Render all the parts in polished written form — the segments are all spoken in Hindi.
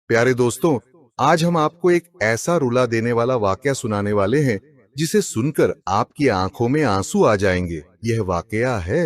प्यारे दोस्तों, आज हम आपको एक ऐसा रुला देने वाला वाकया सुनाने वाले हैं जिसे सुनकर आपकी आंखों में आंसू आ जाएंगे। यह वाकया है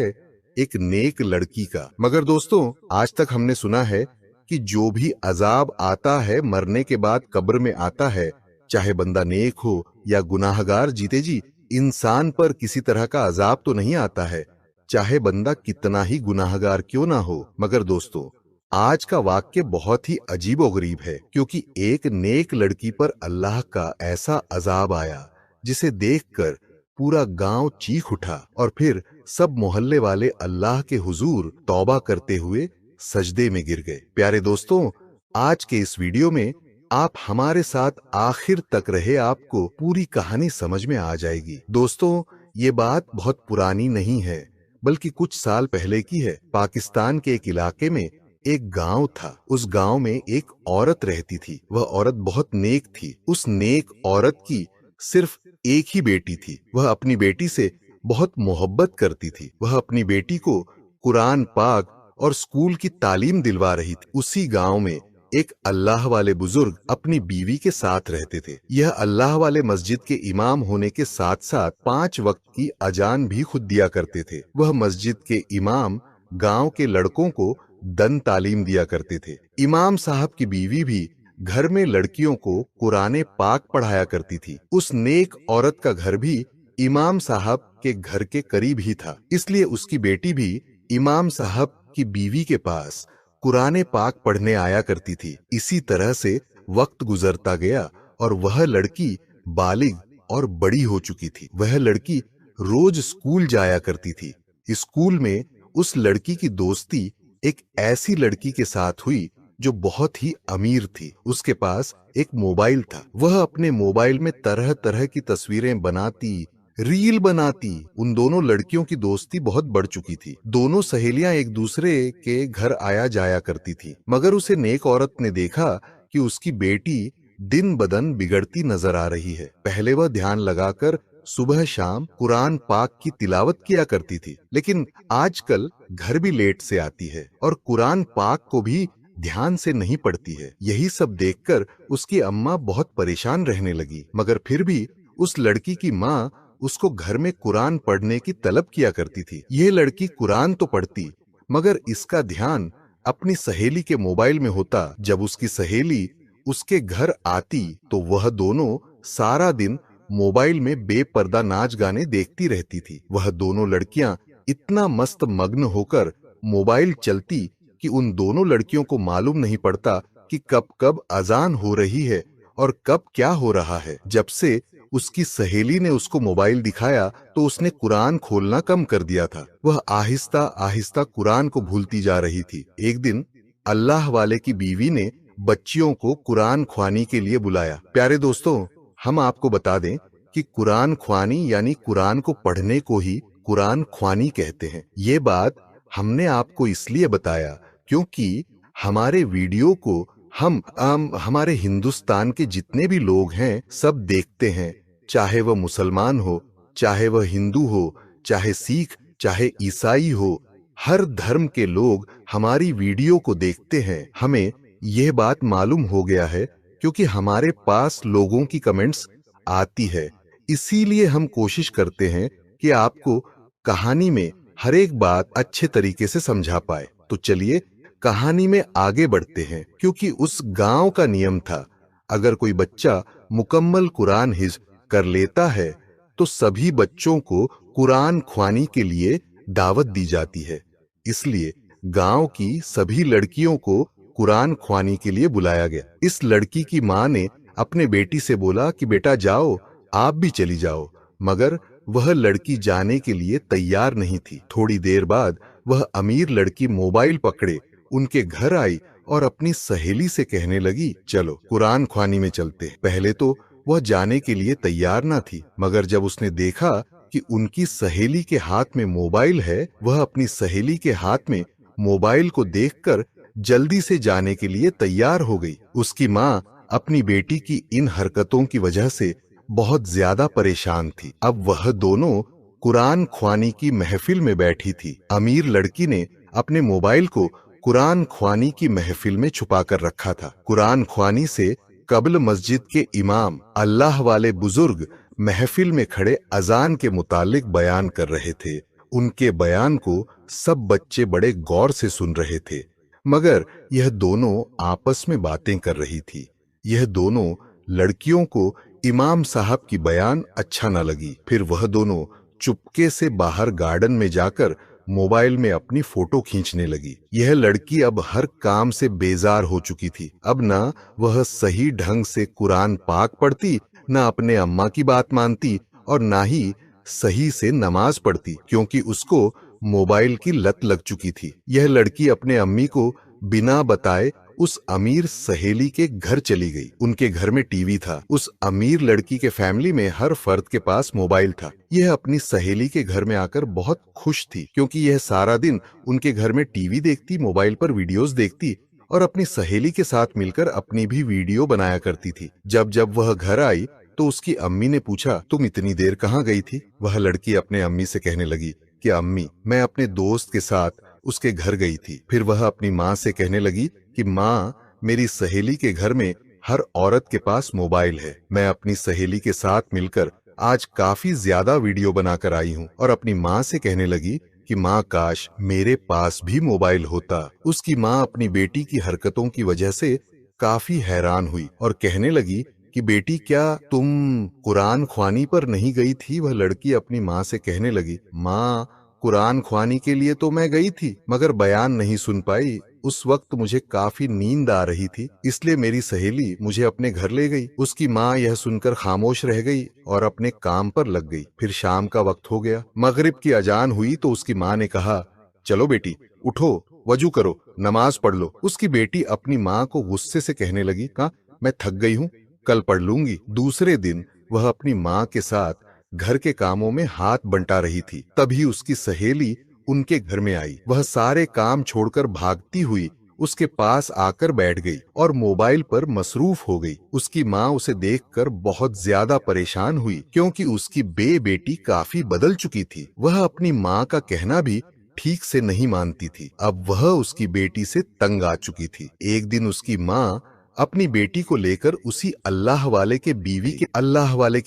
एक नेक लड़की का। मगर दोस्तों, आज तक हमने सुना है कि जो भी अजाब आता है मरने के बाद कब्र में आता है, चाहे बंदा नेक हो या गुनाहगार, जीते जी इंसान पर किसी तरह का अजाब तो नहीं आता है, चाहे बंदा कितना ही गुनाहगार क्यों ना हो। मगर दोस्तों, आज का वाक्य बहुत ही अजीबोगरीब है, क्योंकि एक नेक लड़की पर अल्लाह का ऐसा अजाब आया जिसे देखकर पूरा गांव चीख उठा और फिर सब मोहल्ले वाले अल्लाह के हुजूर तौबा करते हुए सजदे में गिर गए। प्यारे दोस्तों, आज के इस वीडियो में आप हमारे साथ आखिर तक रहे, आपको पूरी कहानी समझ में आ जाएगी। दोस्तों, ये बात बहुत पुरानी नहीं है, बल्कि कुछ साल पहले की है। पाकिस्तान के एक इलाके में एक गांव था। उस गांव में एक औरत रहती थी। वह औरत बहुत नेक थी। उस नेक औरत की सिर्फ एक ही बेटी थी। वह अपनी बेटी से बहुत मोहब्बत करती थी। वह अपनी बेटी को कुरान पाक और स्कूल की तालीम दिलवा रही थी। उसी गांव में एक अल्लाह वाले बुजुर्ग अपनी बीवी के साथ रहते थे। यह अल्लाह वाले मस्जिद के इमाम होने के साथ साथ 5 वक्त की अजान भी खुद दिया करते थे। वह मस्जिद के इमाम गांव के लड़कों को दन तालीम दिया करते थे। इमाम साहब की बीवी भी घर में लड़कियों को कुरान पाक पढ़ाया करती थी। उस नेक औरत का घर भी इमाम साहब के घर के करीब ही था, इसलिए उसकी बेटी भी इमाम साहब की बीवी के पास कुरान पाक पढ़ने आया करती थी। इसी तरह से वक्त गुजरता गया और वह लड़की बालिग और बड़ी हो चुकी थी। वह लड़की रोज स्कूल जाया करती थी। स्कूल में उस लड़की की दोस्ती एक ऐसी लड़की के साथ हुई जो बहुत ही अमीर थी। उसके पास एक मोबाइल था। वह अपने मोबाइल में तरह तरह की तस्वीरें बनाती, रील बनाती। उन दोनों लड़कियों की दोस्ती बहुत बढ़ चुकी थी। दोनों सहेलियां एक दूसरे के घर आया जाया करती थी। मगर उसे नेक औरत ने देखा कि उसकी बेटी दिन बदन बिगड़ती नजर आ रही है। पहले वह ध्यान लगाकर सुबह शाम कुरान पाक की तिलावत किया करती थी, लेकिन आजकल घर भी लेट से आती है और कुरान पाक को भी ध्यान से नहीं पढ़ती है। यही सब देखकर उसकी अम्मा बहुत परेशान रहने लगी। मगर फिर भी उस लड़की की माँ उसको घर में कुरान पढ़ने की तलब किया करती थी। यह लड़की कुरान तो पढ़ती, मगर इसका ध्यान अपनी सहेली के मोबाइल में होता। जब उसकी सहेली उसके घर आती तो वह दोनों सारा दिन मोबाइल में बेपर्दा नाच गाने देखती रहती थी। वह दोनों लड़कियां इतना मस्त मग्न होकर मोबाइल चलती कि उन दोनों लड़कियों को मालूम नहीं पड़ता कि कब कब अजान हो रही है और कब क्या हो रहा है। जब से उसकी सहेली ने उसको मोबाइल दिखाया तो उसने कुरान खोलना कम कर दिया था। वह आहिस्ता आहिस्ता कुरान को भूलती जा रही थी। एक दिन अल्लाह वाले की बीवी ने बच्चियों को कुरान ख्वानी के लिए बुलाया। प्यारे दोस्तों, हम आपको बता दें कि कुरान ख्वानी यानी कुरान को पढ़ने को ही कुरान ख्वानी कहते हैं। ये बात हमने आपको इसलिए बताया क्योंकि हमारे वीडियो को हमारे हिंदुस्तान के जितने भी लोग हैं सब देखते हैं, चाहे वह मुसलमान हो, चाहे वह हिंदू हो, चाहे सिख, चाहे ईसाई हो। हर धर्म के लोग हमारी वीडियो को देखते हैं। हमें यह बात मालूम हो गया है क्योंकि हमारे पास लोगों की कमेंट्स आती है। इसीलिए हम कोशिश करते हैं कि आपको कहानी में हर एक बात अच्छे तरीके से समझा पाए। तो चलिए कहानी में आगे बढ़ते हैं। क्योंकि उस गांव का नियम था, अगर कोई बच्चा मुकम्मल कुरान हिफ्ज कर लेता है तो सभी बच्चों को कुरान ख्वानी के लिए दावत दी जाती है। इसलिए गांव की सभी लड़कियों को कुरान ख्वानी के लिए बुलाया गया। इस लड़की की माँ ने अपने बेटी से बोला कि बेटा जाओ, आप भी चली जाओ। मगर वह लड़की जाने के लिए तैयार नहीं थी। थोड़ी देर बाद वह अमीर लड़की मोबाइल पकड़े उनके घर आई और अपनी सहेली से कहने लगी, चलो कुरान ख्वानी में चलते हैं। पहले तो वह जाने के लिए तैयार ना थी, मगर जब उसने देखा कि उनकी सहेली के हाथ में मोबाइल है, वह अपनी सहेली के हाथ में मोबाइल को देखकर जल्दी से जाने के लिए तैयार हो गई। उसकी माँ अपनी बेटी की इन हरकतों की वजह से बहुत ज्यादा परेशान थी। अब वह दोनों कुरान ख्वानी की महफिल में बैठी थी। अमीर लड़की ने अपने मोबाइल को कुरान ख्वानी की महफिल में छुपा कर रखा था। कुरान ख्वानी से कब्ल मस्जिद के इमाम अल्लाह वाले बुजुर्ग महफिल में खड़े अजान के मुतालिक बयान कर रहे थे। उनके बयान को सब बच्चे बड़े गौर से सुन रहे थे, मगर यह दोनों आपस में बातें कर रही थी। यह दोनों लड़कियों को इमाम साहब की बयान अच्छा न लगी। फिर वह दोनों चुपके से बाहर गार्डन में जाकर मोबाइल में अपनी फोटो खींचने लगी। यह लड़की अब हर काम से बेजार हो चुकी थी। अब ना वह सही ढंग से कुरान पाक पढ़ती, ना अपने अम्मा की बात मानती और ना ही सही से नमाज पढ़ती, क्योंकि उसको मोबाइल की लत लग चुकी थी। यह लड़की अपने अम्मी को बिना बताए उस अमीर सहेली के घर चली गई। उनके घर में टीवी था। उस अमीर लड़की के फैमिली में हर फर्द के पास मोबाइल था। यह अपनी सहेली के घर में आकर बहुत खुश थी, क्योंकि यह सारा दिन उनके घर में टीवी देखती, मोबाइल पर वीडियोस देखती और अपनी सहेली के साथ मिलकर अपनी भी वीडियो बनाया करती थी। जब जब वह घर आई तो उसकी अम्मी ने पूछा, तुम इतनी देर कहाँ गई थी? वह लड़की अपने अम्मी से कहने लगी कि अम्मी, मैं अपने दोस्त के साथ उसके घर गई थी। फिर वह अपनी माँ से कहने लगी कि माँ, मेरी सहेली के घर में हर औरत के पास मोबाइल है। मैं अपनी सहेली के साथ मिलकर आज काफी ज्यादा वीडियो बनाकर आई हूँ। और अपनी माँ से कहने लगी कि माँ, काश मेरे पास भी मोबाइल होता। उसकी माँ अपनी बेटी की हरकतों की वजह से काफी हैरान हुई और कहने लगी कि बेटी, क्या तुम कुरान ख्वानी पर नहीं गई थी? वह लड़की अपनी माँ से कहने लगी, माँ, कुरान ख्वानी के लिए तो मैं गई थी, मगर बयान नहीं सुन पाई। उस वक्त मुझे काफी नींद आ रही थी, इसलिए मेरी सहेली मुझे अपने घर ले गई। उसकी माँ यह सुनकर खामोश रह गई और अपने काम पर लग गई। फिर शाम का वक्त हो गया, मगरिब की अजान हुई तो उसकी माँ ने कहा, चलो बेटी, उठो, वजू करो, नमाज पढ़ लो। उसकी बेटी अपनी माँ को गुस्से से कहने लगी, कहा, मैं थक गई हूँ, कल पढ़ लूंगी। दूसरे दिन वह अपनी माँ के साथ घर के कामों में हाथ बंटा रही थी। तभी उसकी सहेली उनके घर में आई। वह सारे काम छोड़कर भागती हुई उसके पास आकर बैठ गई और मोबाइल पर मसरूफ हो गई। उसकी माँ उसे देखकर बहुत ज्यादा परेशान हुई, क्योंकि उसकी बेटी काफी बदल चुकी थी। वह अपनी माँ का कहना भी ठीक से नहीं मानती थी। अब वह उसकी बेटी से तंग आ चुकी थी। एक दिन उसकी माँ अपनी बेटी को लेकर उसी अल्लाह वाले की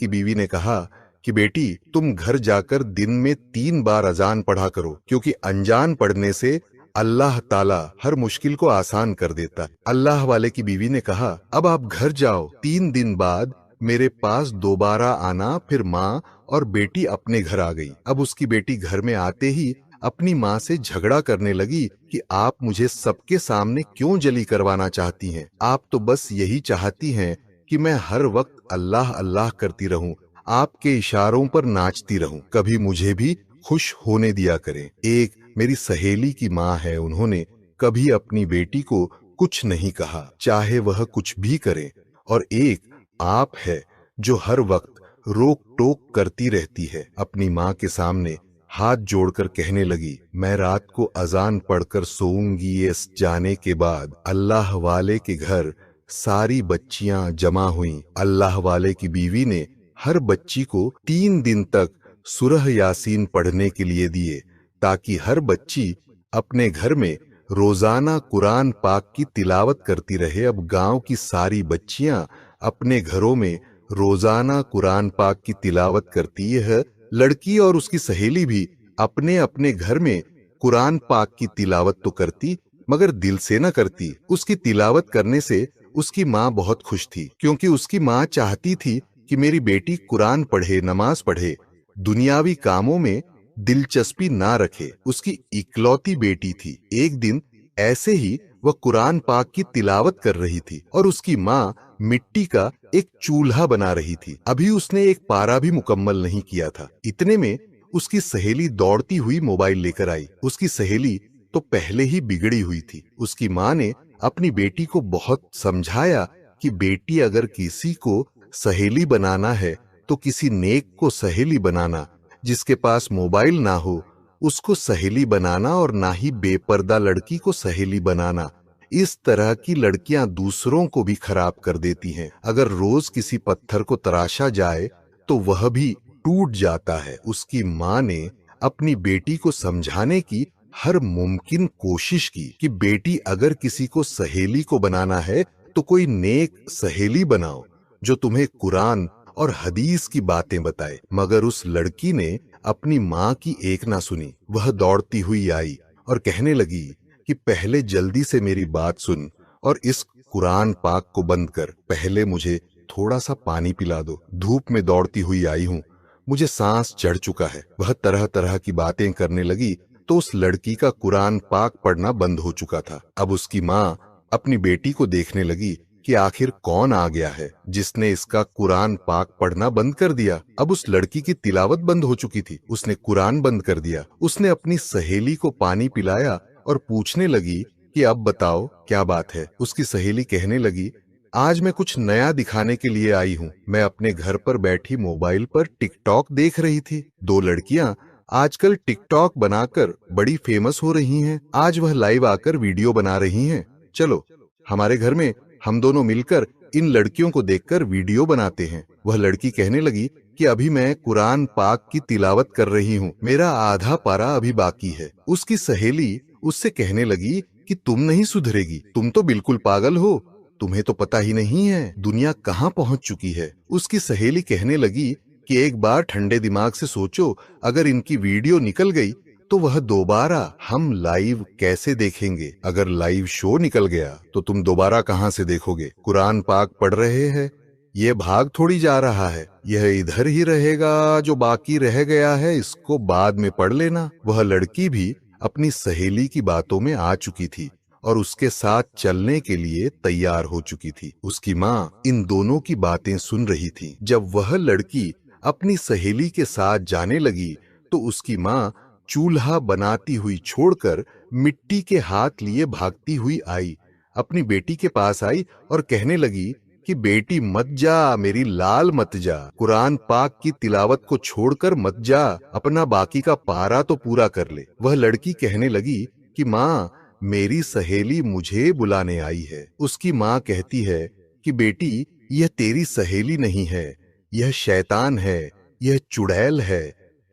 बीवी ने कहा कि बेटी, तुम घर जाकर दिन में 3 बार अजान पढ़ा करो, क्योंकि अनजान पढ़ने से अल्लाह ताला हर मुश्किल को आसान कर देता है। अल्लाह वाले की बीवी ने कहा, अब आप घर जाओ, 3 दिन बाद मेरे पास दोबारा आना। फिर माँ और बेटी अपने घर आ गई। अब उसकी बेटी घर में आते ही अपनी माँ से झगड़ा करने लगी कि आप मुझे सबके सामने क्यों जली करवाना चाहती हैं? आप तो बस यही चाहती हैं कि मैं हर वक्त अल्लाह अल्लाह करती रहूं, आपके इशारों पर नाचती रहूं। कभी मुझे भी खुश होने दिया करें। एक मेरी सहेली की माँ है, उन्होंने कभी अपनी बेटी को कुछ नहीं कहा, चाहे वह कुछ भी करे। और एक आप है जो हर वक्त रोक टोक करती रहती है। अपनी माँ के सामने हाथ जोड़कर कहने लगी, मैं रात को अजान पढ़कर सोऊंगी। इस जाने के बाद अल्लाह वाले के घर सारी बच्चियां जमा हुईं। अल्लाह वाले की बीवी ने हर बच्ची को 3 दिन तक सूरह यासीन पढ़ने के लिए दिए, ताकि हर बच्ची अपने घर में रोजाना कुरान पाक की तिलावत करती रहे। अब गांव की सारी बच्चियां अपने घरों में रोजाना कुरान पाक की तिलावत करती है। लड़की और उसकी सहेली भी अपने अपने घर में कुरान पाक की तिलावत तो करती, मगर दिल से न करती। उसकी तिलावत करने से उसकी माँ बहुत खुश थी, क्योंकि उसकी माँ चाहती थी कि मेरी बेटी कुरान पढ़े, नमाज पढ़े, दुनियावी कामों में दिलचस्पी ना रखे। उसकी इकलौती बेटी थी। एक दिन ऐसे ही वह कुरान पाक की तिलावत कर रही थी और उसकी माँ मिट्टी का एक चूल्हा बना रही थी। अभी उसने एक पारा भी मुकम्मल नहीं किया था। इतने में उसकी सहेली दौड़ती हुई मोबाइल लेकर आई। उसकी सहेली तो पहले ही बिगड़ी हुई थी। उसकी माँ ने अपनी बेटी को बहुत समझाया कि बेटी, अगर किसी को सहेली बनाना है तो किसी नेक को सहेली बनाना, जिसके पास मोबाइल ना हो उसको सहेली बनाना, और ना ही बेपर्दा लड़की को सहेली बनाना। इस तरह की लड़कियां दूसरों को भी खराब कर देती हैं। अगर रोज किसी पत्थर को तराशा जाए तो वह भी टूट जाता है। उसकी माँ ने अपनी बेटी को समझाने की हर मुमकिन कोशिश की कि बेटी अगर किसी को सहेली को बनाना है तो कोई नेक सहेली बनाओ जो तुम्हें कुरान और हदीस की बातें बताए। मगर उस लड़की ने अपनी माँ की एक ना सुनी। वह दौड़ती हुई आई और कहने लगी कि पहले जल्दी से मेरी बात सुन और इस कुरान पाक को बंद कर। पहले मुझे थोड़ा सा पानी पिला दो। धूप में दौड़ती हुई आई हूँ, मुझे सांस चढ़ चुका है। वह तरह तरह की बातें करने लगी तो उस लड़की का कुरान पाक पढ़ना बंद हो चुका था। अब उसकी माँ अपनी बेटी को देखने लगी कि आखिर कौन आ गया है जिसने इसका कुरान पाक पढ़ना बंद कर दिया। अब उस लड़की की तिलावत बंद हो चुकी थी, उसने कुरान बंद कर दिया। उसने अपनी सहेली को पानी पिलाया और पूछने लगी कि अब बताओ क्या बात है। उसकी सहेली कहने लगी, आज मैं कुछ नया दिखाने के लिए आई हूँ। मैं अपने घर पर बैठी मोबाइल पर टिकटॉक देख रही थी। दो लड़कियां आजकल टिकटॉक बनाकर बड़ी फेमस हो रही हैं। आज वह लाइव आकर वीडियो बना रही हैं। चलो हमारे घर में हम दोनों मिलकर इन लड़कियों को देखकर वीडियो बनाते हैं। वह लड़की कहने लगी कि अभी मैं कुरान पाक की तिलावत कर रही हूँ, मेरा आधा पारा अभी बाकी है। उसकी सहेली उससे कहने लगी कि तुम नहीं सुधरेगी, तुम तो बिल्कुल पागल हो, तुम्हें तो पता ही नहीं है दुनिया कहाँ पहुंच चुकी है। उसकी सहेली कहने लगी कि एक बार ठंडे दिमाग से सोचो, अगर इनकी वीडियो निकल गई तो वह दोबारा हम लाइव कैसे देखेंगे। अगर लाइव शो निकल गया तो तुम दोबारा कहाँ से देखोगे। कुरान पाक पढ़ रहे हैं, ये भाग थोड़ी जा रहा है, यह इधर ही रहेगा। जो बाकी रह गया है इसको बाद में पढ़ लेना। वह लड़की भी अपनी सहेली की बातों में आ चुकी थी और उसके साथ चलने के लिए तैयार हो चुकी थी। उसकी माँ इन दोनों की बातें सुन रही थी। जब वह लड़की अपनी सहेली के साथ जाने लगी तो उसकी माँ चूल्हा बनाती हुई छोड़कर मिट्टी के हाथ लिए भागती हुई आई, अपनी बेटी के पास आई और कहने लगी कि बेटी मत जा, मेरी लाल मत जा, कुरान पाक की तिलावत को छोड़कर मत जा, अपना बाकी का पारा तो पूरा कर ले। वह लड़की कहने लगी कि माँ, मेरी सहेली मुझे बुलाने आई है। उसकी माँ कहती है कि बेटी, यह तेरी सहेली नहीं है, यह शैतान है, यह चुड़ैल है।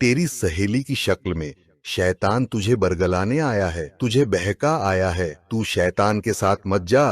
तेरी सहेली की शक्ल में शैतान तुझे बरगलाने आया है, तुझे बहका आया है। तू शैतान के साथ मत जा,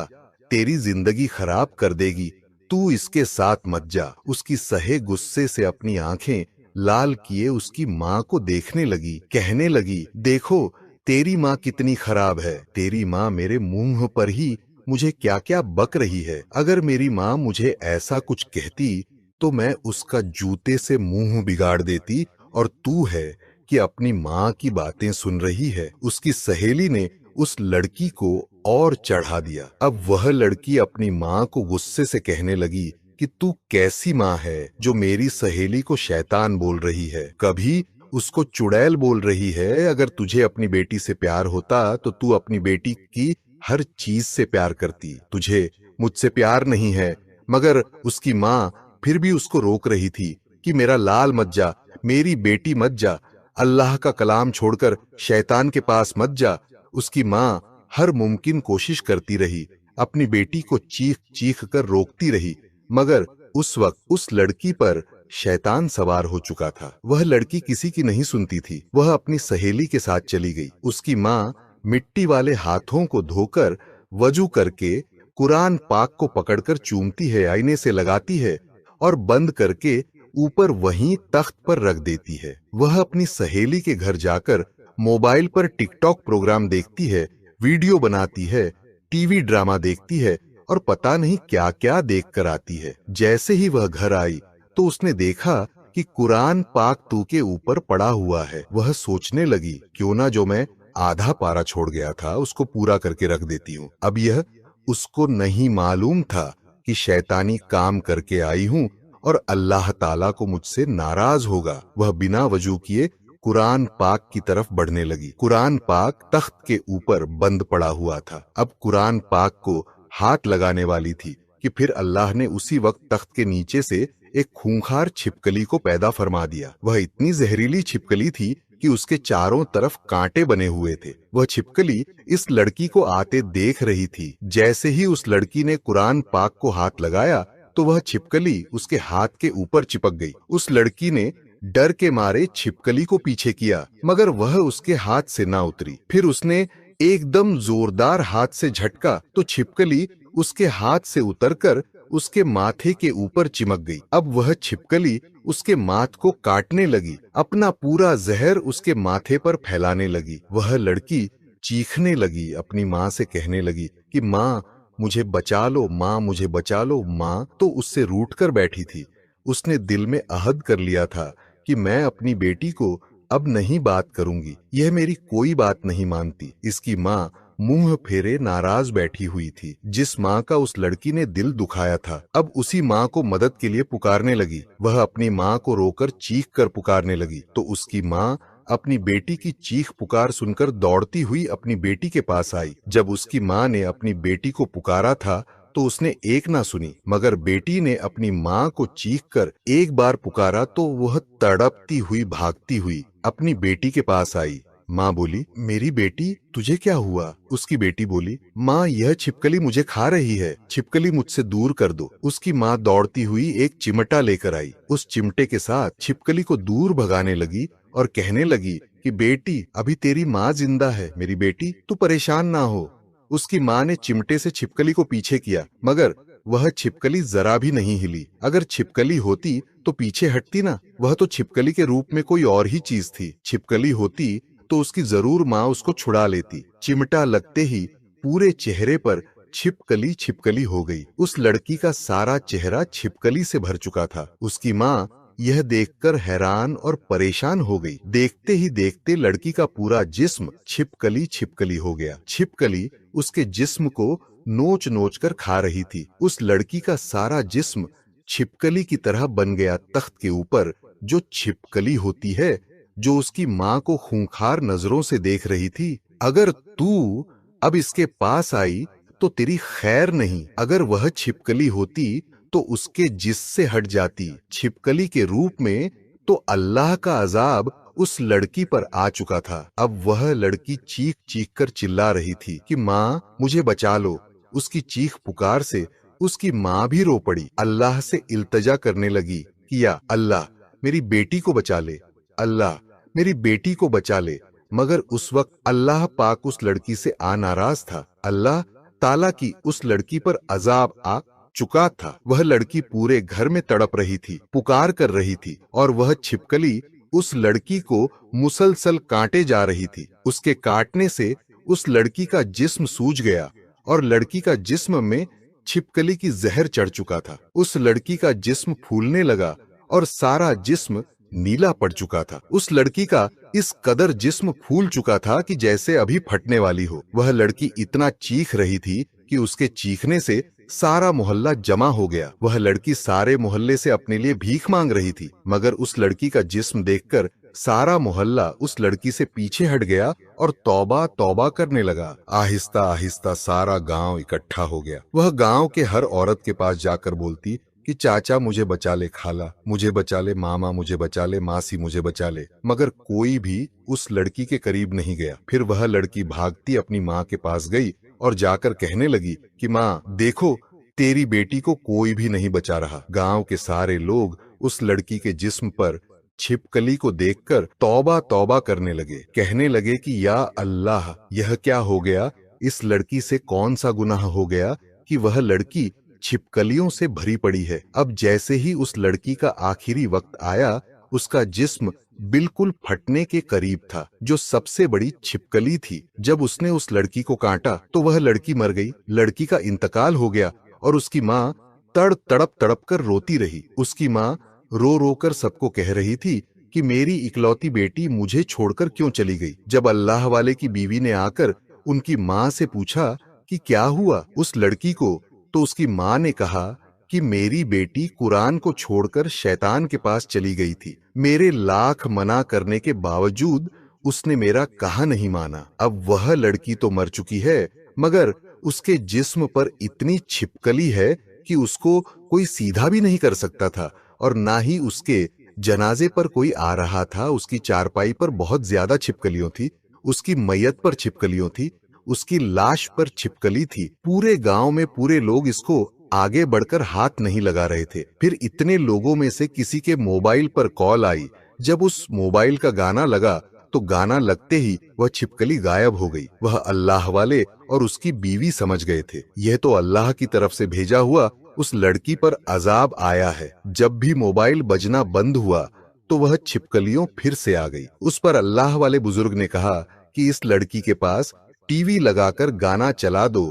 तेरी जिंदगी खराब कर देगी, तू इसके साथ मत जा। उसकी सहे गुस्से से अपनी आंखें लाल किए उसकी माँ को देखने लगी, कहने लगी, देखो तेरी माँ कितनी खराब है। तेरी माँ मेरे मुंह पर ही मुझे क्या क्या बक रही है। अगर मेरी माँ मुझे ऐसा कुछ कहती तो मैं उसका जूते से मुंह बिगाड़ देती, और तू है कि अपनी माँ की बातें सुन रही है। उसकी सहेली ने उस लड़की को और चढ़ा दिया। अब वह लड़की अपनी माँ को गुस्से से कहने लगी कि तू कैसी माँ है जो मेरी सहेली को शैतान बोल रही है, कभी उसको चुड़ैल बोल रही है। अगर तुझे अपनी बेटी से प्यार होता तो तू अपनी बेटी की हर चीज से प्यार करती। तुझे मुझसे प्यार नहीं है। मगर उसकी माँ फिर भी उसको रोक रही थी कि मेरा लाल मत जा, मेरी बेटी मत जा, अल्लाह का कलाम छोड़कर शैतान के पास मत जा। उसकी माँ हर मुमकिन कोशिश करती रही, अपनी बेटी को चीख चीख कर रोकती रही, मगर उस वक्त उस लड़की पर शैतान सवार हो चुका था। वह लड़की किसी की नहीं सुनती थी। वह अपनी सहेली के साथ चली गई। उसकी माँ मिट्टी वाले हाथों को धोकर वजू करके कुरान पाक को पकड़कर चूमती है, आईने से लगाती है और बंद करके ऊपर वहीं तख्त पर रख देती है। वह अपनी सहेली के घर जाकर मोबाइल पर टिकटॉक प्रोग्राम देखती है, वीडियो बनाती है, टीवी ड्रामा देखती है और पता नहीं क्या क्या देख कर आती है। जैसे ही वह घर आई तो उसने देखा कि कुरान पाक तू के ऊपर पड़ा हुआ है। वह सोचने लगी, क्यों ना जो मैं आधा पारा छोड़ गया था उसको पूरा करके रख देती हूँ। अब यह उसको नहीं मालूम था कि शैतानी काम करके आई हूँ और अल्लाह ताला को मुझसे नाराज होगा। वह बिना वजू किए कुरान पाक की तरफ बढ़ने लगी। कुरान पाक तख्त के ऊपर बंद पड़ा हुआ था। अब कुरान पाक को हाथ लगाने वाली थी कि फिर अल्लाह ने उसी वक्त तख्त के नीचे से एक खूंखार छिपकली को पैदा फरमा दिया। वह इतनी जहरीली छिपकली थी कि उसके चारों तरफ कांटे बने हुए थे। वह छिपकली इस लड़की को आते देख रही थी। जैसे ही उस लड़की ने कुरान पाक को हाथ लगाया तो वह छिपकली उसके हाथ के ऊपर चिपक गई। उस लड़की ने डर के मारे छिपकली को पीछे किया, मगर वह उसके हाथ से ना उतरी। फिर उसने एकदम जोरदार हाथ से झटका तो छिपकली उसके हाथ से उतरकर उसके माथे के ऊपर चिमक गई। अब वह छिपकली उसके माथ को काटने लगी, अपना पूरा जहर उसके माथे पर फैलाने लगी। वह लड़की चीखने लगी, अपनी माँ से कहने लगी कि माँ मुझे बचा लो, माँ मुझे बचा लो। माँ तो उससे रूठ कर बैठी थी। उसने दिल में अहद कर लिया था कि मैं अपनी बेटी को अब नहीं बात करूंगी, यह मेरी कोई बात नहीं मानती। इसकी माँ मुंह फेरे नाराज बैठी हुई थी। जिस माँ का उस लड़की ने दिल दुखाया था, अब उसी माँ को मदद के लिए पुकारने लगी। वह अपनी माँ को रोकर चीख कर पुकारने लगी तो उसकी माँ अपनी बेटी की चीख पुकार सुनकर दौड़ती हुई अपनी बेटी के पास आई। जब उसकी माँ ने अपनी बेटी को पुकारा था तो उसने एक ना सुनी, मगर बेटी ने अपनी माँ को चीख कर एक बार पुकारा तो वह तड़पती हुई भागती हुई अपनी बेटी के पास आई। माँ बोली, मेरी बेटी तुझे क्या हुआ? उसकी बेटी बोली, माँ यह छिपकली मुझे खा रही है, छिपकली मुझसे दूर कर दो। उसकी माँ दौड़ती हुई एक चिमटा लेकर आई। उस चिमटे के साथ छिपकली को दूर भगाने लगी और कहने लगी कि बेटी अभी तेरी माँ जिंदा है, मेरी बेटी तू परेशान ना हो। उसकी माँ ने चिमटे से छिपकली को पीछे किया, मगर वह छिपकली जरा भी नहीं हिली। अगर छिपकली होती तो पीछे हटती ना, वह तो छिपकली के रूप में कोई और ही चीज थी। छिपकली होती तो उसकी जरूर माँ उसको छुड़ा लेती। चिमटा लगते ही पूरे चेहरे पर छिपकली छिपकली हो गई। उस लड़की का सारा चेहरा छिपकली से भर चुका था। उसकी माँ यह देखकर हैरान और परेशान हो गई। देखते ही देखते लड़की का पूरा जिस्म छिपकली छिपकली हो गया। छिपकली उसके जिस्म को नोच नोच कर खा रही थी। उस लड़की का सारा जिस्म छिपकली की तरह बन गया। तख्त के ऊपर जो छिपकली होती है, जो उसकी माँ को खूंखार नजरों से देख रही थी, अगर तू अब इसके पास आई तो तेरी खैर नहीं। अगर वह छिपकली होती तो उसके जिस्म से हट जाती। छिपकली के रूप में तो अल्लाह का अजाब उस लड़की पर आ चुका था। अब वह लड़की चीख चीख कर चिल्ला रही थी कि माँ मुझे बचा लो। उसकी चीख पुकार से उसकी माँ भी रो पड़ी। अल्लाह से इल्तजा करने लगी कि या अल्लाह मेरी बेटी को बचा ले, अल्लाह मेरी बेटी को बचा ले। मगर उस वक्त अल्लाह पाक उस लड़की से आ नाराज था। अल्लाह ताला की उस लड़की पर अजाब आ चुका था। वह लड़की पूरे घर में तड़प रही थी, पुकार कर रही थी, और वह छिपकली उस लड़की को मुसलसल काटे जा रही थी। उसके काटने से उस लड़की का जिस्म सूज गया और लड़की का जिस्म में छिपकली की जहर चढ़ चुका था। उस लड़की का जिस्म फूलने लगा और सारा जिस्म नीला पड़ चुका था। उस लड़की का इस कदर जिस्म फूल चुका था कि जैसे अभी फटने वाली हो। वह लड़की इतना चीख रही थी कि उसके चीखने से सारा मोहल्ला जमा हो गया। वह लड़की सारे मोहल्ले से अपने लिए भीख मांग रही थी, मगर उस लड़की का जिस्म देखकर सारा मोहल्ला उस लड़की से पीछे हट गया और तौबा तौबा करने लगा। आहिस्ता आहिस्ता सारा गांव इकट्ठा हो गया। वह गांव के हर औरत के पास जाकर बोलती कि चाचा मुझे बचा ले, खाला मुझे बचा ले, मामा मुझे बचा ले, मासी मुझे बचा ले। मगर कोई भी उस लड़की के करीब नहीं गया। फिर वह लड़की भागती अपनी माँ के पास गई और जाकर कहने लगी कि माँ देखो, तेरी बेटी को कोई भी नहीं बचा रहा। गांव के सारे लोग उस लड़की के जिस्म पर छिपकली को देखकर तौबा तौबा करने लगे। कहने लगे कि या अल्लाह, यह क्या हो गया? इस लड़की से कौन सा गुनाह हो गया कि वह लड़की छिपकलियों से भरी पड़ी है। अब जैसे ही उस लड़की का आखिरी वक्त आया, उसका जिस्म बिल्कुल फटने के करीब था। जो सबसे बड़ी छिपकली थी, जब उसने उस लड़की को काटा तो वह लड़की मर गई। लड़की का इंतकाल हो गया और उसकी माँ तड़प तड़प कर रोती रही। उसकी माँ रो रो कर सबको कह रही थी कि मेरी इकलौती बेटी मुझे छोड़कर क्यों चली गई। जब अल्लाह वाले की बीवी ने आकर उनकी माँ से पूछा कि क्या हुआ उस लड़की को, तो उसकी माँ ने कहा कि मेरी बेटी कुरान को छोड़कर शैतान के पास चली गई थी। मेरे लाख मना करने के बावजूद उसने मेरा कहा नहीं माना। अब वह लड़की तो मर चुकी है, मगर उसके जिस्म पर इतनी छिपकली है कि उसको कोई सीधा भी नहीं कर सकता था, और ना ही उसके जनाजे पर कोई आ रहा था। उसकी चारपाई पर बहुत ज्यादा छिपकलियों थी, उसकी मैयत पर छिपकलियों थी, उसकी लाश पर छिपकली थी। पूरे गांव में पूरे लोग इसको आगे बढ़कर हाथ नहीं लगा रहे थे। फिर इतने लोगों में से किसी के मोबाइल पर कॉल आई जब उस मोबाइल का गाना लगा तो गाना लगते ही वह छिपकली गायब हो गई। वह अल्लाह वाले और उसकी बीवी समझ गए थे, यह तो अल्लाह की तरफ से भेजा हुआ उस लड़की पर अजाब आया है। जब भी मोबाइल बजना बंद हुआ तो वह छिपकलियों फिर से आ गई। उस पर अल्लाह वाले बुजुर्ग ने कहा कि इस लड़की के पास टीवी लगाकर गाना चला दो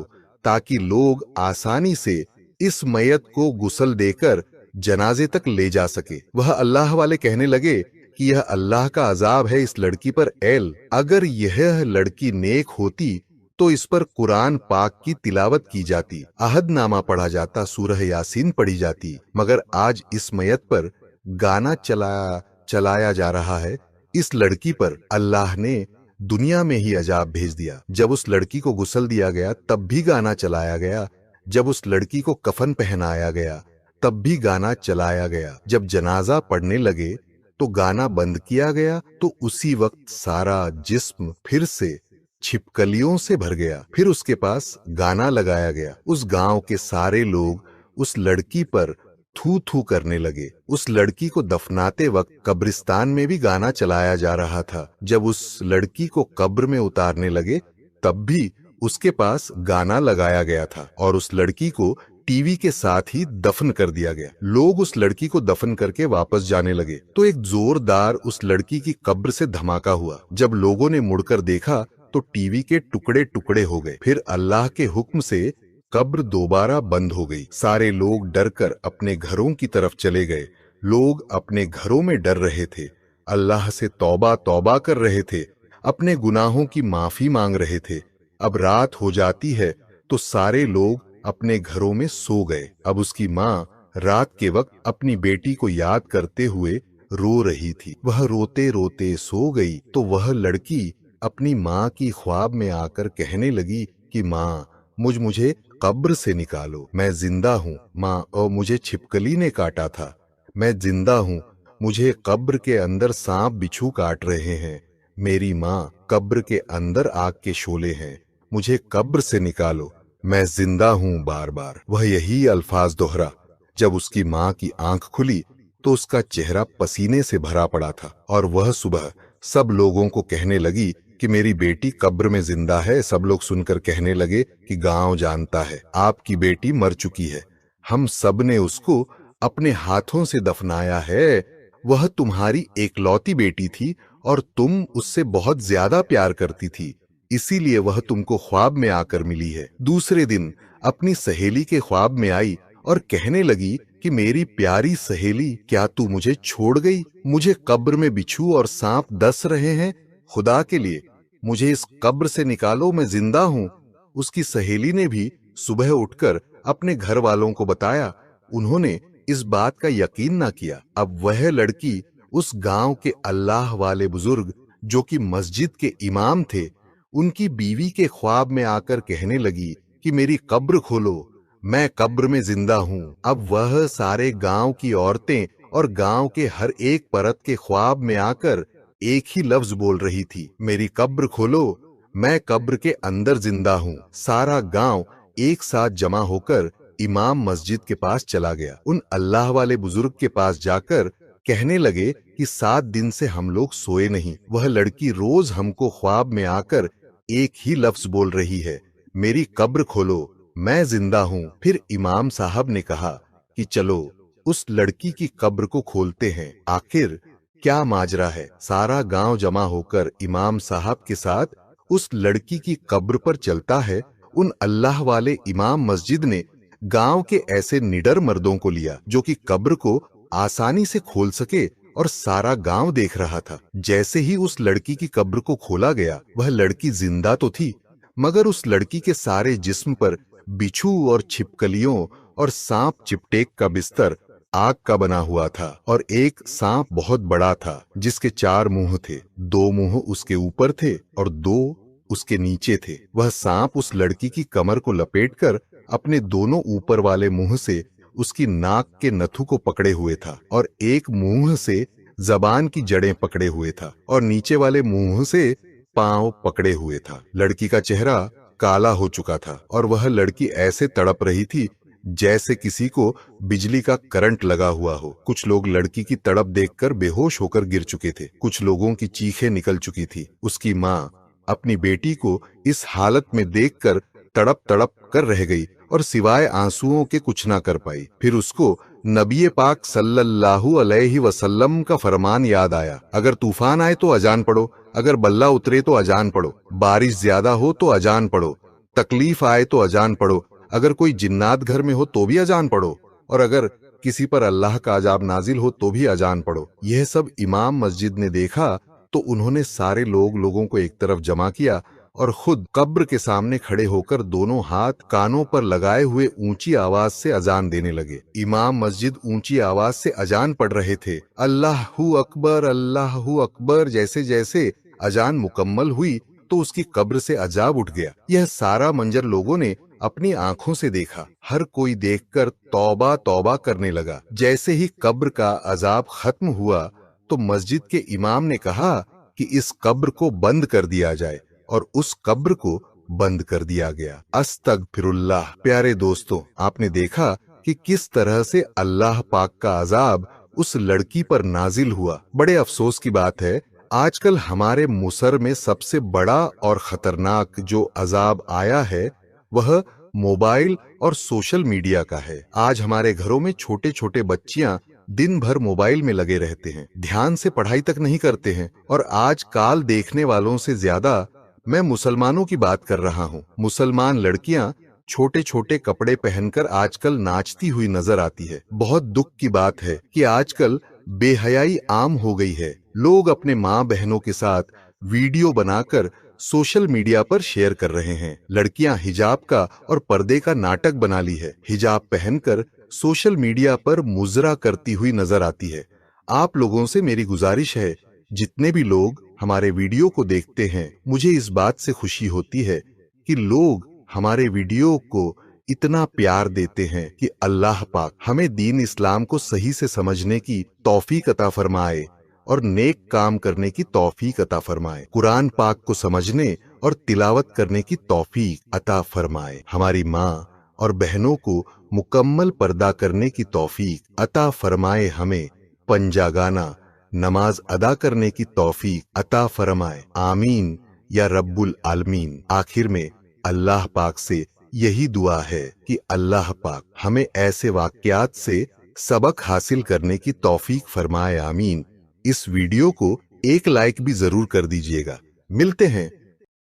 ताकि लोग आसानी से इस मैयत को गुस्ल देकर जनाजे तक ले जा सके। वह अल्लाह वाले कहने लगे कि यह अल्लाह का अजाब है इस लड़की पर। एल अगर यह लड़की नेक होती तो इस पर कुरान पाक की तिलावत की जाती, अहदनामा पढ़ा जाता, सूरह यासीन पढ़ी जाती, मगर आज इस मैयत पर गाना चलाया जा रहा है। इस लड़की पर अल्लाह ने दुनिया में ही अजाब भेज दिया। जब उस लड़की को गुस्ल दिया गया तब भी गाना चलाया गया, जब उस लड़की को कफन पहनाया गया तब भी गाना चलाया गया, जब जनाजा पढ़ने लगे तो गाना बंद किया गया, तो उसी वक्त सारा जिस्म फिर से छिपकलियों से भर गया। फिर उसके पास गाना लगाया गया। उस गांव के सारे लोग उस लड़की पर थू थू करने लगे। उस लड़की को दफनाते वक्त कब्रिस्तान में भी गाना चलाया जा रहा था। जब उस लड़की को कब्र में उतारने लगे तब भी उसके पास गाना लगाया गया था और उस लड़की को टीवी के साथ ही दफन कर दिया गया। लोग उस लड़की को दफन करके वापस जाने लगे तो एक जोरदार उस लड़की की कब्र से धमाका हुआ। जब लोगों ने मुड़कर देखा तो टीवी के टुकड़े टुकड़े हो गए। फिर अल्लाह के हुक्म से कब्र दोबारा बंद हो गई। सारे लोग डरकर अपने घरों की तरफ चले गए। लोग अपने घरों में डर रहे थे, अल्लाह से तौबा तौबा कर रहे थे, अपने गुनाहों की माफी मांग रहे थे। अब रात हो जाती है तो सारे लोग अपने घरों में सो गए। अब उसकी माँ रात के वक्त अपनी बेटी को याद करते हुए रो रही थी। वह रोते रोते सो गई तो वह लड़की अपनी माँ की ख्वाब में आकर कहने लगी कि माँ मुझे कब्र से निकालो, मैं जिंदा हूँ माँ, और मुझे छिपकली ने काटा था, मैं जिंदा हूँ, मुझे कब्र के अंदर सांप बिच्छू काट रहे हैं, मेरी माँ कब्र के अंदर आग के शोले हैं, मुझे कब्र से निकालो, मैं जिंदा हूँ। बार बार वह यही अल्फाज दोहरा। जब उसकी माँ की आंख खुली तो उसका चेहरा पसीने से भरा पड़ा था और वह सुबह सब लोगों को कहने लगी कि मेरी बेटी कब्र में जिंदा है। सब लोग सुनकर कहने लगे कि गांव जानता है, आपकी बेटी मर चुकी है, हम सब ने उसको अपने हाथों से दफनाया है। वह तुम्हारी एकलौती बेटी थी और तुम उससे बहुत ज्यादा प्यार करती थी, इसीलिए वह तुमको ख्वाब में आकर मिली है। दूसरे दिन अपनी सहेली के ख्वाब में आई और कहने लगी कि मेरी प्यारी सहेली, क्या तू मुझे छोड़ गई? मुझे कब्र में बिच्छू और सांप डस रहे हैं, खुदा के लिए मुझे इस कब्र से निकालो, मैं जिंदा हूँ। उसकी सहेली ने भी सुबह उठकर अपने घर वालों को बताया। उन्होंने इस बात का यकीन ना किया। अब वह लड़की उस गांव के अल्लाह वाले बुजुर्ग जो कि मस्जिद के इमाम थे, उनकी बीवी के ख्वाब में आकर कहने लगी कि मेरी कब्र खोलो, मैं कब्र में जिंदा हूँ। अब वह सारे गांव की औरतें और गांव के हर एक परत के ख्वाब में आकर एक ही लफ्ज बोल रही थी, मेरी कब्र खोलो, मैं कब्र के अंदर जिंदा हूँ। सारा गांव एक साथ जमा होकर इमाम मस्जिद के पास चला गया। उन अल्लाह वाले बुजुर्ग के पास जाकर कहने लगे कि 7 दिन से हम लोग सोए नहीं। वह लड़की रोज हमको ख्वाब में आकर एक ही लफ्ज बोल रही है, मेरी कब्र खोलो, मैं जिंदा हूँ। फिर इमाम साहब ने कहा कि चलो उस लड़की की कब्र को खोलते हैं, आखिर क्या माजरा है। सारा गांव जमा होकर इमाम साहब के साथ उस लड़की की कब्र पर चलता है। उन अल्लाह वाले इमाम मस्जिद ने गांव के ऐसे निडर मर्दों को लिया जो कि कब्र को आसानी से खोल सके और सारा गांव देख रहा था। जैसे ही उस लड़की की कब्र को खोला गया, वह लड़की जिंदा तो थी, मगर उस लड़की के सारे जिस्म पर बिच्छू और छिपकलियों और सांप चिपटेक का बिस्तर आग का बना हुआ था और एक सांप बहुत बड़ा था जिसके 4 मुंह थे। 2 मुंह उसके ऊपर थे और 2 उसके नीचे थे। वह सांप उस लड़की की कमर को लपेटकर अपने दोनों ऊपर वाले मुंह से उसकी नाक के नथु को पकड़े हुए था और एक मुंह से जबान की जड़ें पकड़े हुए था और नीचे वाले मुंह से पांव पकड़े हुए था। लड़की का चेहरा काला हो चुका था और वह लड़की ऐसे तड़प रही थी जैसे किसी को बिजली का करंट लगा हुआ हो। कुछ लोग लड़की की तड़प देखकर बेहोश होकर गिर चुके थे। कुछ लोगों की चीखें निकल चुकी थी। उसकी माँ अपनी बेटी को इस हालत में देखकर तड़प तड़प कर रह गई और सिवाय आंसुओं के कुछ ना कर पाई। फिर उसको नबी पाक सल्लल्लाहु अलैहि वसल्लम का फरमान याद आया, अगर तूफान आए तो अजान पढ़ो, अगर बल्ला उतरे तो अजान पढ़ो, बारिश ज्यादा हो तो अजान पढ़ो, तकलीफ आए तो अजान पढ़ो, अगर कोई जिन्नात घर में हो तो भी अजान पढ़ो, और अगर किसी पर अल्लाह का अजाब नाजिल हो तो भी अजान पढ़ो। यह सब इमाम मस्जिद ने देखा तो उन्होंने सारे लोगों को एक तरफ जमा किया और खुद कब्र के सामने खड़े होकर दोनों हाथ कानों पर लगाए हुए ऊंची आवाज से अजान देने लगे। इमाम मस्जिद ऊंची आवाज से अजान पढ़ रहे थे, अल्लाहू अकबर अल्लाहू अकबर। जैसे जैसे अजान मुकम्मल हुई तो उसकी कब्र से अजाब उठ गया। यह सारा मंजर लोगों ने अपनी आंखों से देखा। हर कोई देखकर तौबा तौबा करने लगा। जैसे ही कब्र का अजाब खत्म हुआ तो मस्जिद के इमाम ने कहा कि इस कब्र को बंद कर दिया जाए, और उस कब्र को बंद कर दिया गया। अस्तगफिरुल्लाह। प्यारे दोस्तों, आपने देखा कि किस तरह से अल्लाह पाक का अजाब उस लड़की पर नाजिल हुआ। बड़े अफसोस की बात है, आजकल हमारे मुसर में सबसे बड़ा और खतरनाक जो अजाब आया है वह मोबाइल और सोशल मीडिया का है। आज हमारे घरों में छोटे छोटे बच्चियां दिन भर मोबाइल में लगे रहते हैं, ध्यान से पढ़ाई तक नहीं करते हैं। और आज काल देखने वालों से ज्यादा मैं मुसलमानों की बात कर रहा हूँ। मुसलमान लड़कियां छोटे छोटे कपड़े पहनकर आजकल नाचती हुई नजर आती है। बहुत दुख की बात है कि आजकल बेहयाई आम हो गई है। लोग अपने माँ बहनों के साथ वीडियो बनाकर सोशल मीडिया पर शेयर कर रहे हैं। लड़कियां हिजाब का और पर्दे का नाटक बना ली है। हिजाब पहनकर सोशल मीडिया पर मुजरा करती हुई नजर आती है। आप लोगों से मेरी गुजारिश है, जितने भी लोग हमारे वीडियो को देखते हैं, मुझे इस बात से खुशी होती है कि लोग हमारे वीडियो को इतना प्यार देते हैं कि अल्लाह पाक हमें दीन इस्लाम को सही से समझने की तौफीक अता फरमाए और नेक काम करने की तौफीक अता फरमाए। कुरान पाक को समझने और तिलावत करने की तौफीक अता फरमाए। हमारी माँ और बहनों को मुकम्मल पर्दा करने की तौफीक अता फरमाए। हमें पंजागाना नमाज अदा करने की तौफीक अता फरमाए। आमीन या रब्बुल आलमीन। आखिर में अल्लाह पाक से यही दुआ है कि अल्लाह पाक हमें ऐसे वाक़यात से सबक हासिल करने की तौफीक फरमाए। आमीन। इस वीडियो को एक लाइक भी जरूर कर दीजिएगा। मिलते हैं